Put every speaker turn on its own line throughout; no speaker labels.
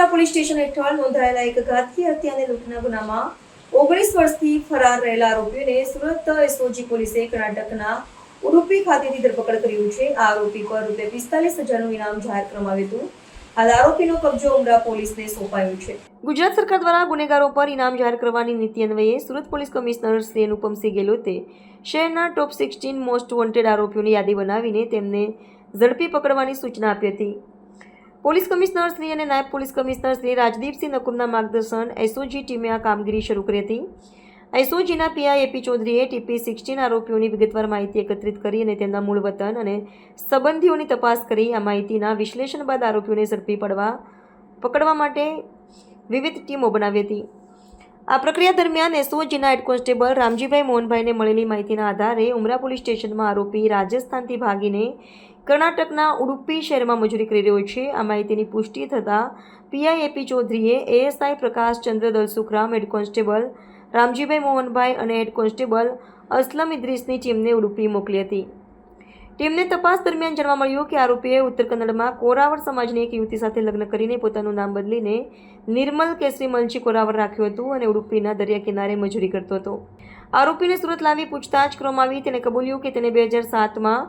ઉમરા police station હેઠળ નોંધાયેલા એક ઘાતકી હત્યા અને લૂંટના ગુનામાં 19 વર્ષથી ફરાર રહેલા આરોપીઓને સુરત એસઓજી પોલીસે કર્ણાટકના ઉડુપી ખાતેથી ધરપકડ કર્યું છે। આ આરોપી પર ₹45,000નું ઇનામ જાહેર કરવામાં આવ્યું હતું। હાલ આરોપીનો કબજો ઉમરા પોલીસને સોંપાયો છે। ગુજરાત સરકાર દ્વારા ગુનેગારો પર ઇનામ જાહેર કરવાની નીતિ અન્વયે સુરત પોલીસ કમિશનર શ્રી અનુપમસિંહ ગેહલોતે શહેરના ટોપ 16 મોસ્ટ વોન્ટેડ આરોપીઓની યાદી બનાવીને તેમને ઝડપી પકડવાની સૂચના આપી હતી। પોલીસ કમિશનર શ્રી અને નાયબ પોલીસ કમિશનર શ્રી રાજદીપસિંહ નકુમના માર્ગદર્શન એસઓજી ટીમે આ કામગીરી શરૂ કરી હતી। એસઓજીના પીઆઈ એપી ચૌધરીએ ટીપી 16 આરોપીઓની વિગતવાર માહિતી એકત્રિત કરી અને તેમના મૂળ વતન અને સંબંધીઓની તપાસ કરી આ માહિતીના વિશ્લેષણ બાદ આરોપીઓને ઝડપી પકડવા માટે વિવિધ ટીમો બનાવી હતી। આ પ્રક્રિયા દરમિયાન એસઓજીના હેડ કોન્સ્ટેબલ રામજીભાઈ મોહનભાઈને મળેલી માહિતીના આધારે ઉમરા પોલીસ સ્ટેશનમાં આરોપી રાજસ્થાનથી ભાગીને કર્ણાટકના ઉડુપી શહેરમાં મજૂરી કરી રહ્યો છે। આ માહિતીની પુષ્ટિ થતાં પીઆઈ એપી ચૌધરીએ એએસઆઈ પ્રકાશ ચંદ્ર દલસુખરામ, હેડ કોન્સ્ટેબલ રામજીભાઈ મોહનભાઈ અને હેડ કોન્સ્ટેબલ અસલમ ઇદ્રીસની ટીમને ઉડુપી મોકલી હતી। ટીમને તપાસ દરમિયાન જાણવા મળ્યું કે આરોપીએ ઉત્તર કન્નડમાં કોરાવર સમાજની એક યુવતી સાથે લગ્ન કરીને પોતાનું નામ બદલીને નિર્મલ કેસરીમલજી કોરાવર રાખ્યું હતું અને ઉડુપીના દરિયા કિનારે મજૂરી કરતો હતો। આરોપીને સુરત લાવી પૂછતાછ કરવામાં આવી। તેને કબૂલ્યું કે તેને 2007માં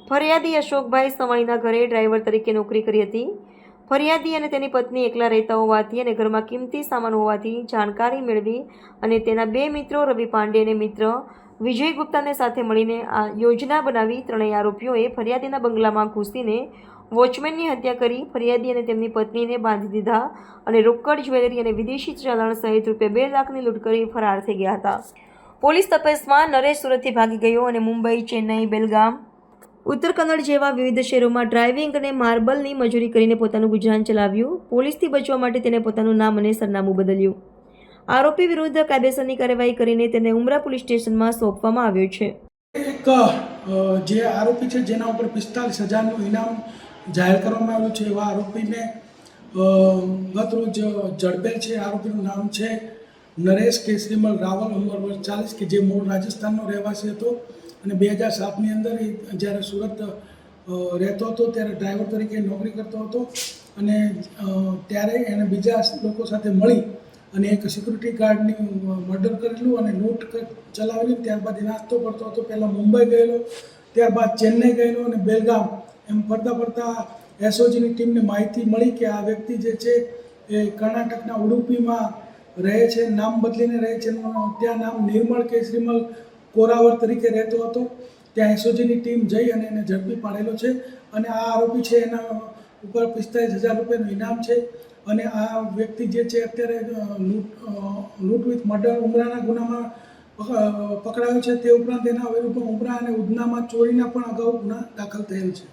ફરિયાદી અશોકભાઈ સવાણીના ઘરે ડ્રાઈવર તરીકે નોકરી કરી હતી। ફરિયાદી અને તેની પત્ની એકલા રહેતા હોવાથી અને ઘરમાં કિંમતી સામાન હોવાથી જાણકારી મેળવી અને તેના 2 મિત્રો રવિ પાંડે અને મિત્ર વિજય ગુપ્તાને સાથે મળીને આ યોજના બનાવી ત્રણેય આરોપીઓએ ફરિયાદીના બંગલામાં ઘૂસીને વોચમેનની હત્યા કરી ફરિયાદી અને તેમની પત્નીને બાંધી દીધા અને રોકડ જ્વેલરી અને વિદેશી ચલણ સહિત ₹2 લાખની લૂંટ કરી ફરાર થઈ ગયા હતા। પોલીસ તપાસમાં નરેશ સુરતથી ભાગી ગયો અને મુંબઈ, ચેન્નઈ, બેલગામ, ઉત્તર કન્નડ જેવા વિવિધ શહેરોમાં ડ્રાઇવિંગ અને માર્બલની મજૂરી કરીને પોતાનું ગુજરાન ચલાવ્યું। પોલીસથી બચવા માટે તેને પોતાનું નામ અને સરનામું બદલ્યું। આરોપી વિરુદ્ધ કાયદેસરની કાર્યવાહી કરીને તેને ઉમરા પોલીસ સ્ટેશનમાં સોંપવામાં આવ્યો છે।
એક જે આરોપી છે જેના ઉપર 45,000નું ઇનામ જાહેર કરવામાં આવ્યું છે એવા આરોપીને ગત રોજ ઝડપેલ છે। આરોપીનું નામ છે નરેશ કેસરીમલ રાવલ, ઉંમર વર્ષ 40, કે જે મૂળ રાજસ્થાનનો રહેવાસી હતો અને 2007ની અંદર જ્યારે સુરત રહેતો હતો ત્યારે ડ્રાઈવર તરીકે નોકરી કરતો હતો અને ત્યારે એણે બીજા લોકો સાથે મળી અને એક સિક્યુરિટી ગાર્ડની મર્ડર કરેલું અને લૂંટ ચલાવેલી। ત્યારબાદ એ નાસ્તો કરતો હતો। પહેલાં મુંબઈ ગયેલો, ત્યારબાદ ચેન્નઈ ગયેલો અને બેલગામ, એમ ફરતા એસઓજીની ટીમને માહિતી મળી કે આ વ્યક્તિ જે છે એ કર્ણાટકના ઉડુપીમાં રહે છે, નામ બદલીને રહે છે। ત્યાં નામ નિર્મળ કેસરીમલ કોરાવર તરીકે રહેતો હતો। ત્યાં એસઓજીની ટીમ જઈ અને એને ઝડપી પાડેલો છે અને આ આરોપી છે એના ઉપર 45,000 રૂપિયાનું ઇનામ છે અને આ વ્યક્તિ જે છે અત્યારે લૂંટ વિથ મર્ડર ઉમરાના ગુનામાં પકડાયો છે। તે ઉપરાંત એના વિરુદ્ધ ઉમરા અને ઉધનામાં ચોરીના પણ અગાઉ ગુના દાખલ થયેલ છે।